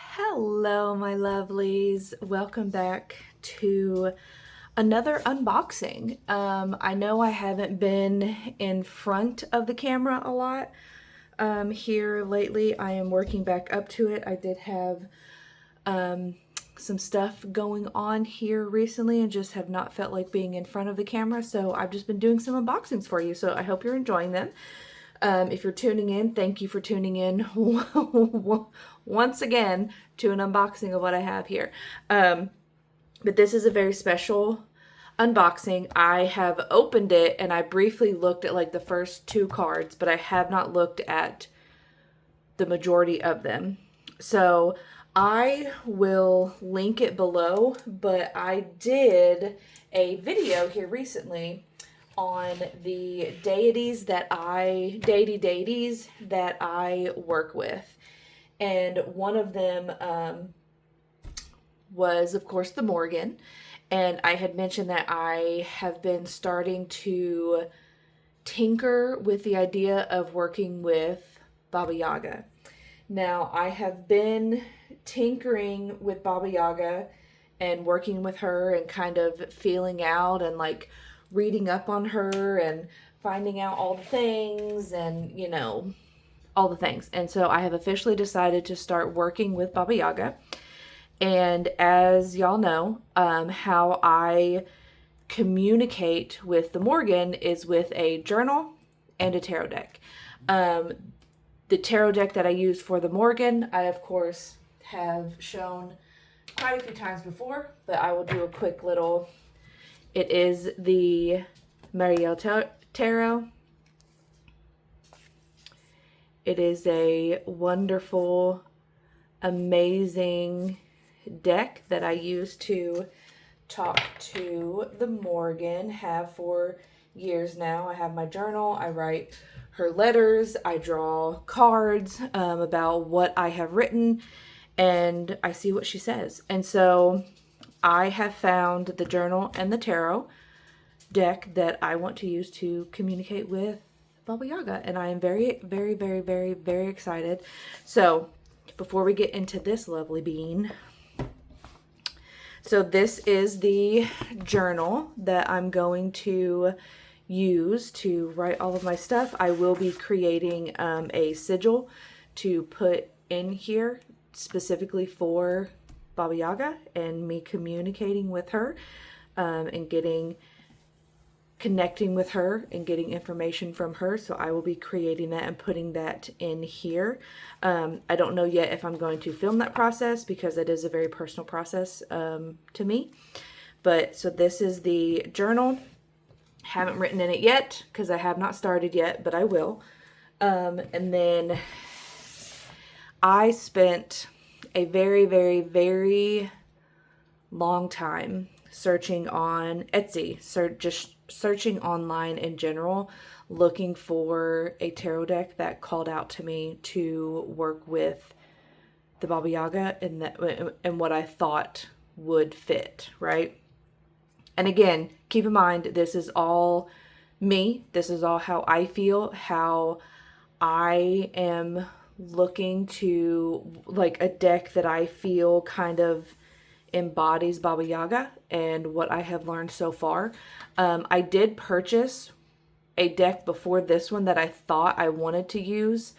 Hello, my lovelies. Welcome back to another unboxing. I know I haven't been in front of the camera a lot here lately. I am working back up to it. I did have some stuff going on here recently and just have not felt like being in front of the camera. So I've just been doing some unboxings for you. So I hope you're enjoying them. If you're tuning in, thank you for tuning in once again to an unboxing of what I have here. But this is a very special unboxing. I have opened it and I briefly looked at like the first two cards, but I have not looked at the majority of them. So I will link it below, but I did a video here recently on the deities Deitys that I work with. And one of them was, of course, the Morgan. And I had mentioned that I have been starting to tinker with the idea of working with Baba Yaga. Now, I have been tinkering with Baba Yaga and working with her and kind of feeling out and like reading up on her and finding out all the things and, all the things. And so I have officially decided to start working with Baba Yaga. And as y'all know, how I communicate with the Morgan is with a journal and a tarot deck. The tarot deck that I use for the Morgan, I of course have shown quite a few times before, but I will do a quick little. It is the Mariel Tarot. It is a wonderful, amazing deck that I use to talk to the Morgan, have for years now. I have my journal, I write her letters, I draw cards about what I have written, and I see what she says. And so I have found the journal and the tarot deck that I want to use to communicate with Baba Yaga, and I am very, very, very, very, very excited. So before we get into this lovely bean, so this is the journal that I'm going to use to write all of my stuff. I will be creating a sigil to put in here specifically for Baba Yaga and me communicating with her and connecting with her and getting information from her. So I will be creating that and putting that in here. I don't know yet if I'm going to film that process because it is a very personal process to me. But so this is the journal. Haven't written in it yet because I have not started yet, but I will. And then I spent a very, very, very long time searching on Etsy, just searching online in general, looking for a tarot deck that called out to me to work with the Baba Yaga and what I thought would fit, right? And again, keep in mind, this is all me. This is all how I feel, how I am looking to, like, a deck that I feel kind of embodies Baba Yaga and what I have learned so far. I did purchase a deck before this one that I thought I wanted to use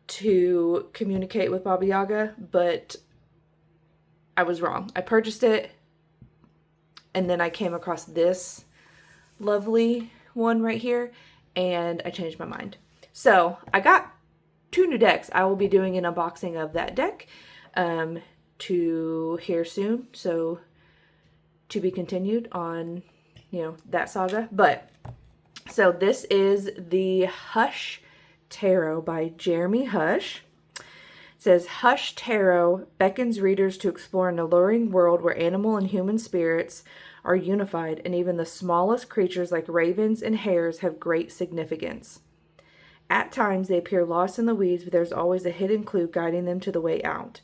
to communicate with Baba Yaga, but I was wrong. I purchased it and then I came across this lovely one right here and I changed my mind. So I got two new decks. I will be doing an unboxing of that deck to hear soon. So to be continued on, that saga. But so this is the Hush Tarot by Jeremy Hush. It says, Hush Tarot beckons readers to explore an alluring world where animal and human spirits are unified, and even the smallest creatures like ravens and hares have great significance. At times they appear lost in the weeds, but there's always a hidden clue guiding them to the way out.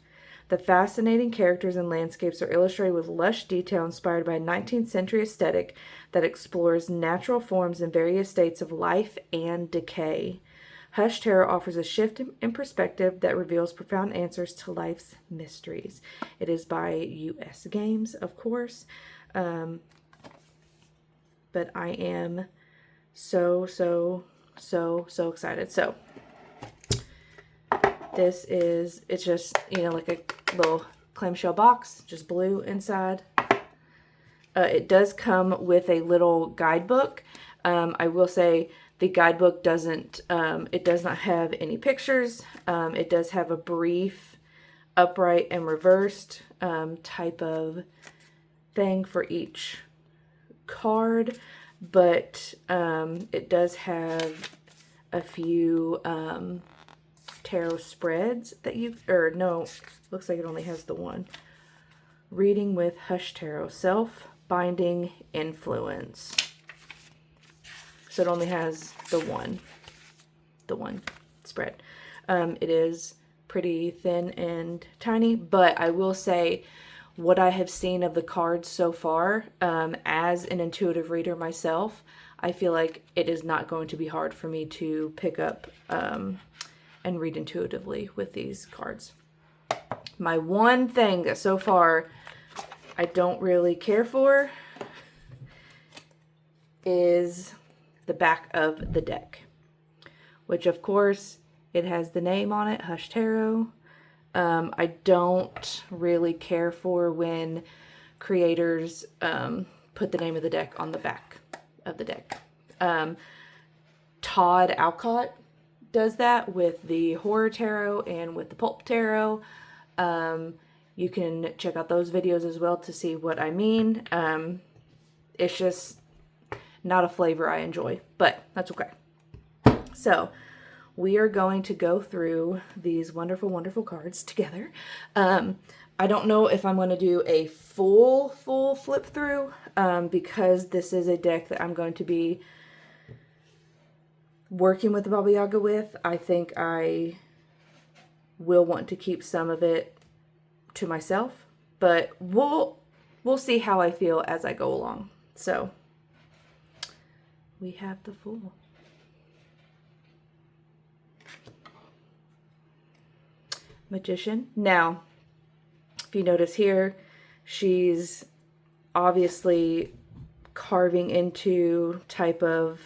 The fascinating characters and landscapes are illustrated with lush detail inspired by a 19th century aesthetic that explores natural forms in various states of life and decay. Hush Tarot offers a shift in perspective that reveals profound answers to life's mysteries. It is by US Games, of course. But I am so excited. So this is, it's just, you know, like a little clamshell box, just blue inside. It does come with a little guidebook. I will say the guidebook doesn't, it does not have any pictures. It does have a brief upright and reversed type of thing for each card, but it does have a few tarot spreads that you, or no, looks like it only has the one. Reading with Hush Tarot, Self-Binding Influence. So it only has the one spread. It is pretty thin and tiny, but I will say what I have seen of the cards so far, as an intuitive reader myself, I feel like it is not going to be hard for me to pick up and read intuitively with these cards. My one thing that so far I don't really care for is the back of the deck, which of course it has the name on it, Hush Tarot. I don't really care for when creators put the name of the deck on the back of the deck. Todd Alcott does that with the Horror Tarot and with the Pulp Tarot. You can check out those videos as well to see what I mean. It's just not a flavor I enjoy, but that's okay. So we are going to go through these wonderful, wonderful cards together. I don't know if I'm going to do a full flip through because this is a deck that I'm going to be working with the Baba Yaga with. I think I will want to keep some of it to myself, but we'll see how I feel as I go along. So we have the Fool. Magician. Now, if you notice here, she's obviously carving into type of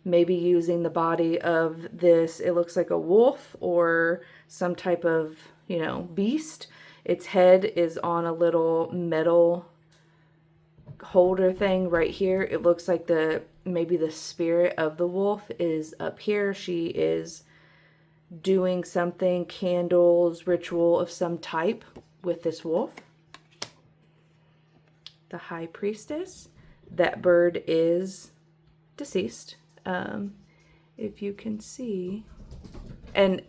maybe using the body of this, it looks like a wolf or some type of, you know, beast. Its head is on a little metal holder thing right here. It looks like maybe the spirit of the wolf is up here. She is doing something, candles, ritual of some type with this wolf. The High Priestess. That bird is deceased. If you can see, and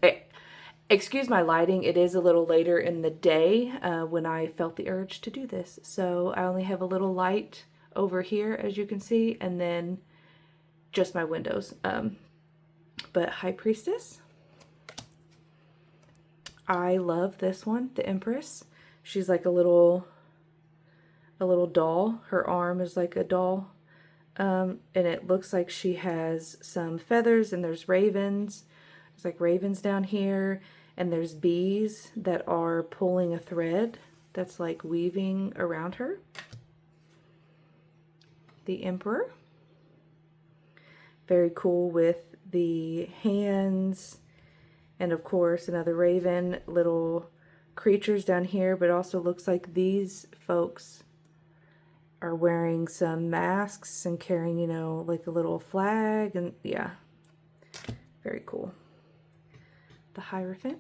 excuse my lighting, it is a little later in the day when I felt the urge to do this. So I only have a little light over here, as you can see, and then just my windows. But High Priestess. I love this one, the Empress. She's like a little doll. Her arm is like a doll. And it looks like she has some feathers, and there's ravens. There's like ravens down here, and there's bees that are pulling a thread that's like weaving around her. The Emperor. Very cool with the hands. And of course, another raven, little creatures down here, but it also looks like these folks are wearing some masks and carrying, you know, like a little flag, and yeah, very cool. The Hierophant.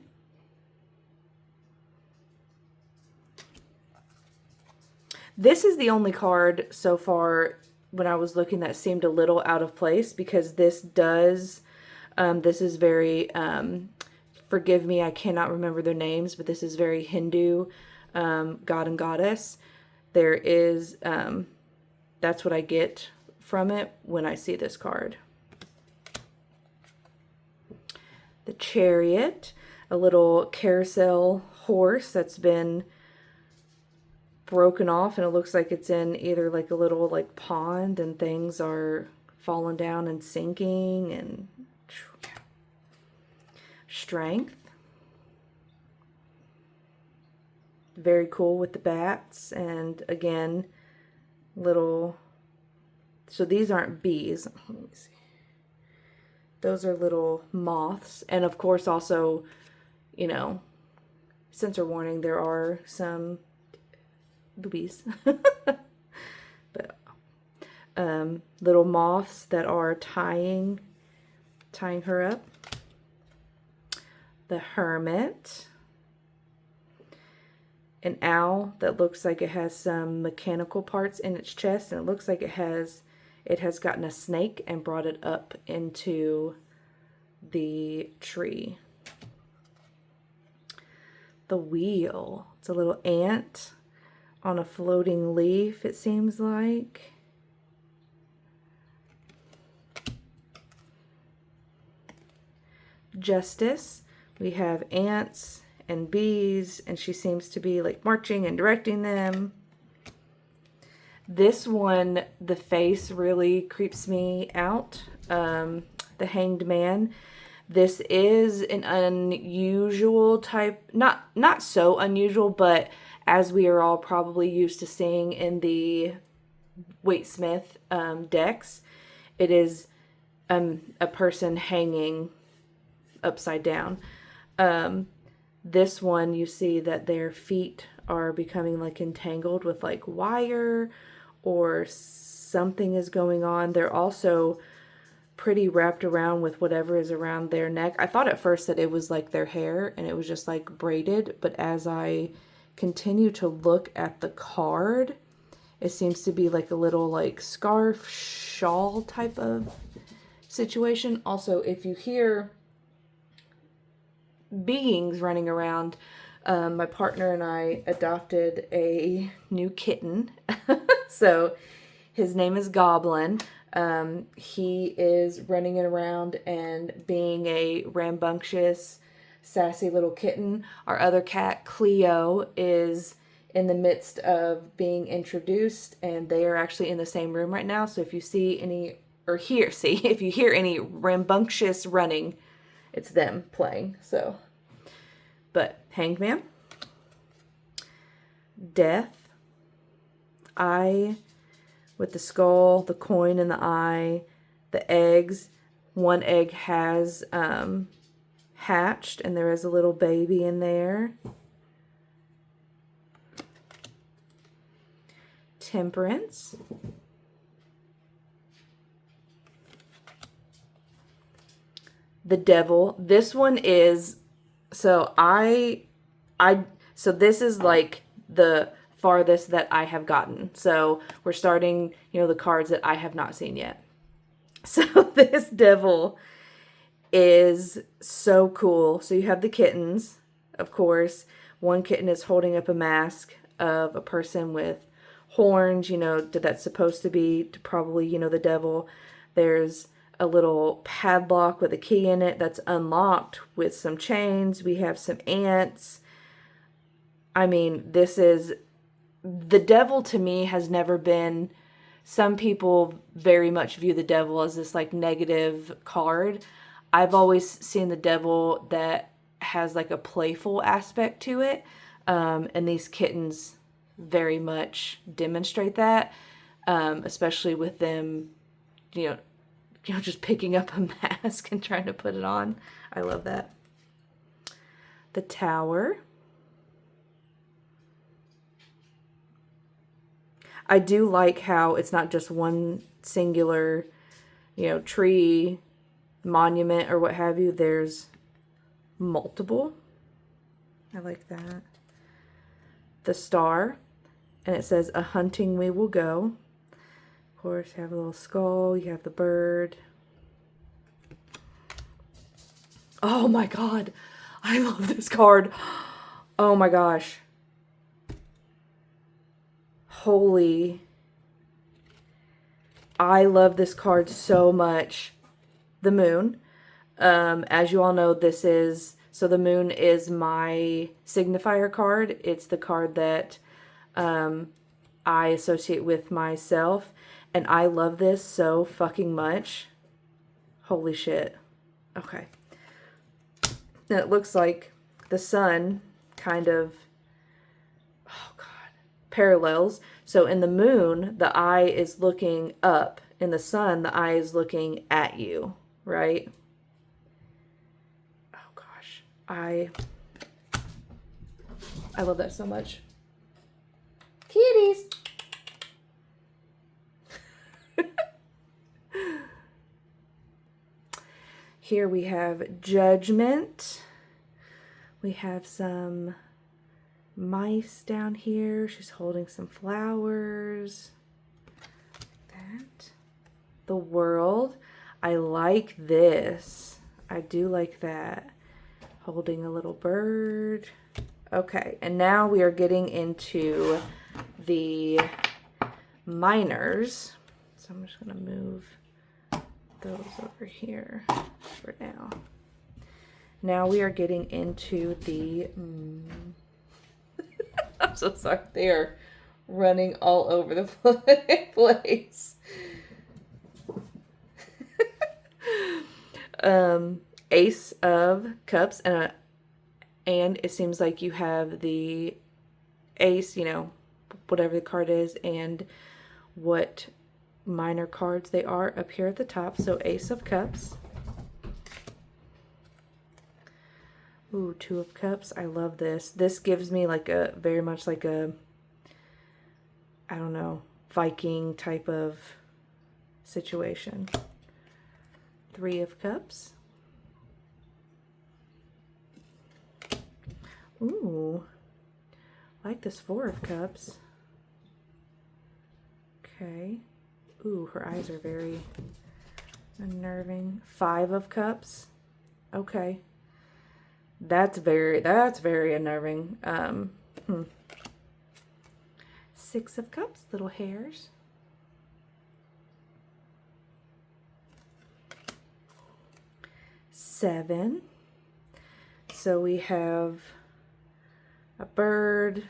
This is the only card so far when I was looking that seemed a little out of place, because this does, this is very, forgive me, I cannot remember their names, but this is very Hindu, god and goddess. There is, that's what I get from it when I see this card. The Chariot, a little carousel horse that's been broken off, and it looks like it's in either like a little like pond, and things are falling down and sinking, and Strength. Very cool with the bats, and again, little, so these aren't bees. Let me see. Those are little moths, and of course also, you know, censor warning, there are some boobies. But little moths that are tying her up. The Hermit. An owl that looks like it has some mechanical parts in its chest, and it looks like it has gotten a snake and brought it up into the tree. The Wheel. It's a little ant on a floating leaf, it seems like. Justice. We have ants and bees, and she seems to be like marching and directing them. This one, the face really creeps me out. The Hanged Man. This is an unusual type, not so unusual, but as we are all probably used to seeing in the Waite-Smith decks, it is a person hanging upside down. This one, you see that their feet are becoming like entangled with like wire, or something is going on. They're also pretty wrapped around with whatever is around their neck. I thought at first that it was like their hair and it was just like braided, but as I continue to look at the card, it seems to be like a little like scarf, shawl type of situation. Also, if you hear beings running around, my partner and I adopted a new kitten. So his name is Goblin. He is running around and being a rambunctious, sassy little kitten. Our other cat, Cleo, is in the midst of being introduced, and they are actually in the same room right now. So if you see any, or if you hear any rambunctious running, it's them playing. So, but Hanged Man, Death, Eye with the skull, the coin in the eye, the eggs. One egg has hatched, and there is a little baby in there. Temperance. The Devil. This one is, so so this is like the farthest that I have gotten. So we're starting, the cards that I have not seen yet. So this devil is so cool. So you have the kittens, of course. One kitten is holding up a mask of a person with horns, that's supposed to be probably, the devil. There's a little padlock with a key in it that's unlocked with some chains. We have some ants. I mean, the devil to me has never been, some people very much view the devil as this like negative card. I've always seen the devil that has like a playful aspect to it. And these kittens very much demonstrate that, especially with them, just picking up a mask and trying to put it on. I love that. The Tower. I do like how it's not just one singular, tree, monument, or what have you. There's multiple. I like that. The Star. And it says, "A hunting we will go." Of course, you have a little skull. You have the bird. Oh my god. I love this card. Oh my gosh. Holy. I love this card so much. The Moon. As you all know, so the Moon is my signifier card. It's the card that I associate with myself. And I love this so fucking much. Holy shit. Okay. And it looks like the sun kind of, oh God, parallels. So in the moon, the eye is looking up. In the sun, the eye is looking at you, right? Oh gosh, I love that so much. Kitties. Here we have Judgment. We have some mice down here. She's holding some flowers. That. The World. I like this. I do like that. Holding a little bird. Okay, and now we are getting into the minors. So I'm just going to move those over here for now. Now we are getting into the... I'm so sorry. They are running all over the place. Ace of Cups, and it seems like you have the ace, you know, whatever the card is, and what minor cards they are up here at the top. So Ace of Cups. Ooh, Two of Cups. I love this. This gives me like a, very much like a, I don't know, Viking type of situation. Three of Cups. Ooh, I like this Four of Cups. Okay. Ooh, her eyes are very unnerving. Five of Cups. Okay. That's very unnerving. Six of Cups, little hairs. Seven. So we have a bird,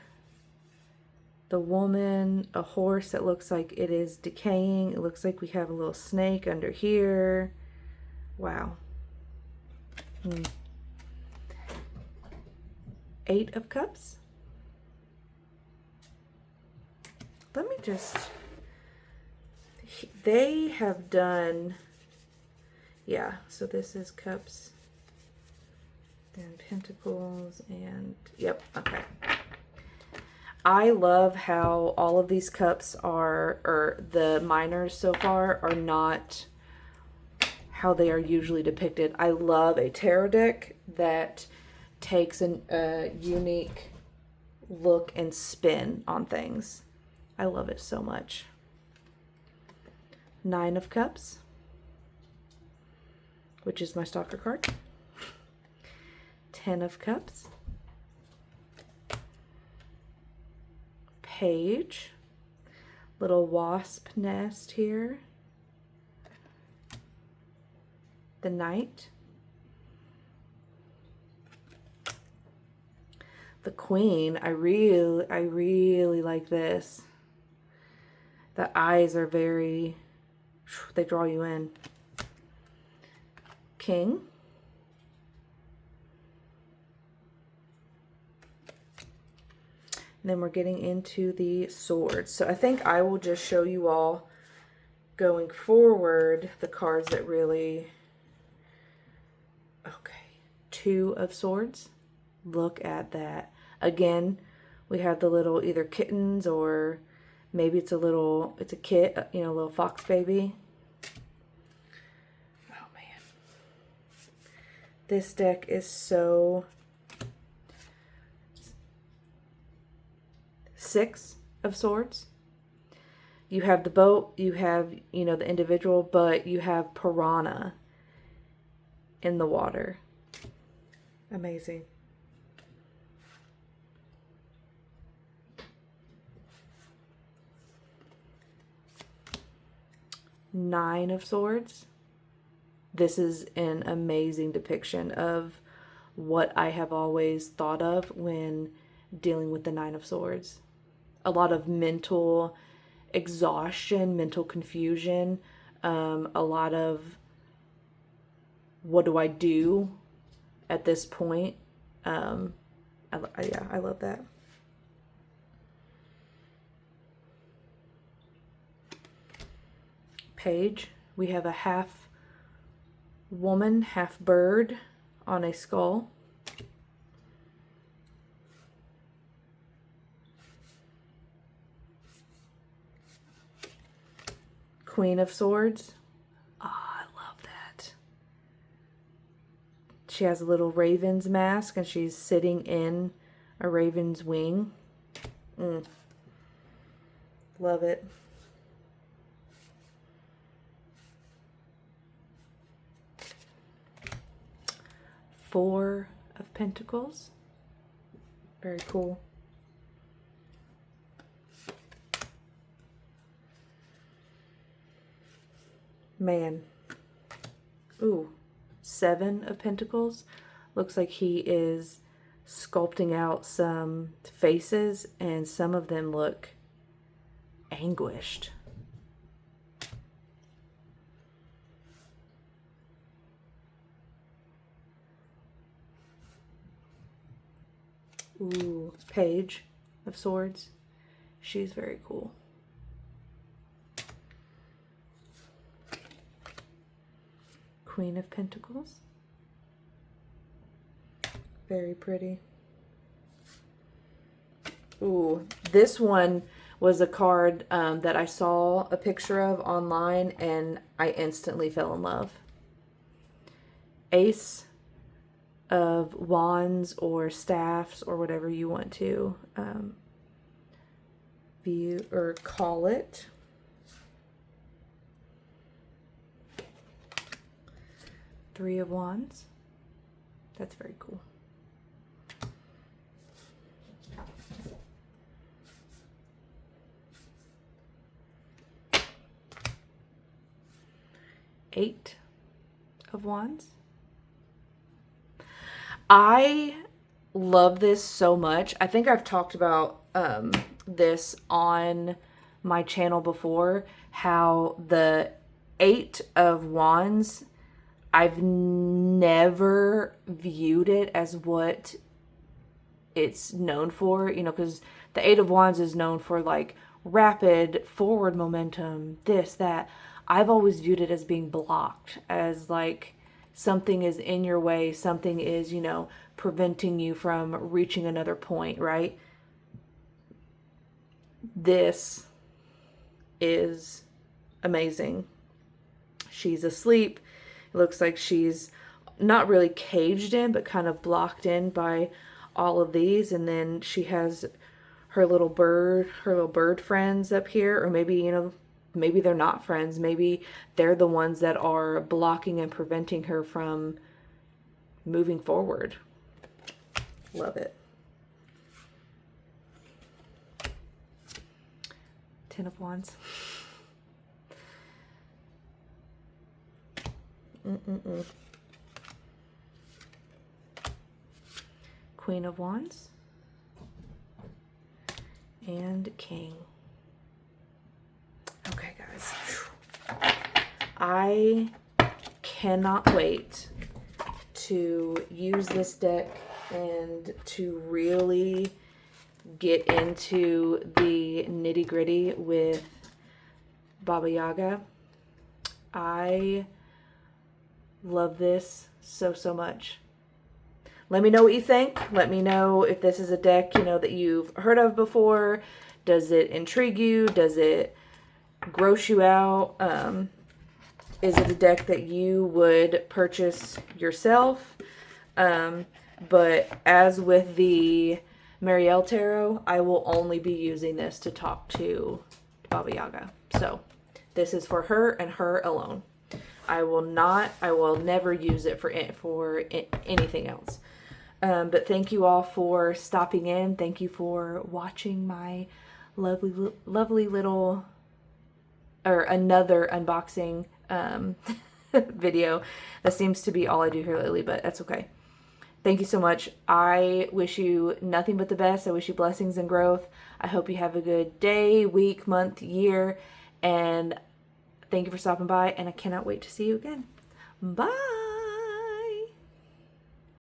the woman, a horse that looks like it is decaying. It looks like we have a little snake under here. Wow. Eight of Cups. Let me just, they have done, yeah, so this is Cups, then Pentacles, and, yep, okay. I love how all of these cups are, or the minors so far, are not how they are usually depicted. I love a tarot deck that takes a unique look and spin on things. I love it so much. Nine of Cups, which is my stalker card. 10 of Cups. Page. Little wasp nest here. The Knight. The Queen. I really like this. The eyes are very, they draw you in. King. And then we're getting into the swords. So I think I will just show you all going forward the cards that really, okay. Two of Swords. Look at that. Again, we have the little either kittens or maybe it's a kit, you know, a little fox baby. Oh man. This deck is so... Six of Swords. You have the boat, you have, you know, the individual, but you have piranha in the water. Amazing. Nine of Swords. This is an amazing depiction of what I have always thought of when dealing with the Nine of Swords. A lot of mental exhaustion, mental confusion, a lot of what do I do? at this point. Yeah, I love that. Page, we have a half woman, half bird on a skull. Queen of Swords. Oh, I love that. She has a little raven's mask and she's sitting in a raven's wing. Love it. Four of Pentacles. Very cool. Man. Ooh. Seven of Pentacles. Looks like he is sculpting out some faces, and some of them look anguished. Ooh, Page of Swords. She's very cool. Queen of Pentacles. Very pretty. Ooh, this one was a card that I saw a picture of online and I instantly fell in love. Ace of Wands or Staffs or whatever you want to view or call it. Three of Wands. That's very cool. Eight of Wands. I love this so much. I think I've talked about this on my channel before, how the Eight of Wands, I've never viewed it as what it's known for, you know, because the Eight of Wands is known for like rapid forward momentum, this, that. I've always viewed it as being blocked, as like something is in your way, something is, you know, preventing you from reaching another point, right? This is amazing. She's asleep. It looks like she's not really caged in, but kind of blocked in by all of these. And then she has her little bird friends up here, or maybe, you know, maybe they're not friends. Maybe they're the ones that are blocking and preventing her from moving forward. Love it. Ten of Wands. Queen of Wands. And King. Okay, guys. I cannot wait to use this deck and to really get into the nitty-gritty with Baba Yaga. I love this so much. Let me know what you think. Let me know if this is a deck, you know, that you've heard of before. Does it intrigue you? Does it gross you out? Is it a deck that you would purchase yourself? But as with the Marielle Tarot, I will only be using this to talk to Baba Yaga. So this is for her and her alone. I will never use it for anything else. But thank you all for stopping in. Thank you for watching my lovely little, or another unboxing video. That seems to be all I do here lately, but that's okay. Thank you so much. I wish you nothing but the best. I wish you blessings and growth. I hope you have a good day, week, month, year, and thank you for stopping by, and I cannot wait to see you again. Bye!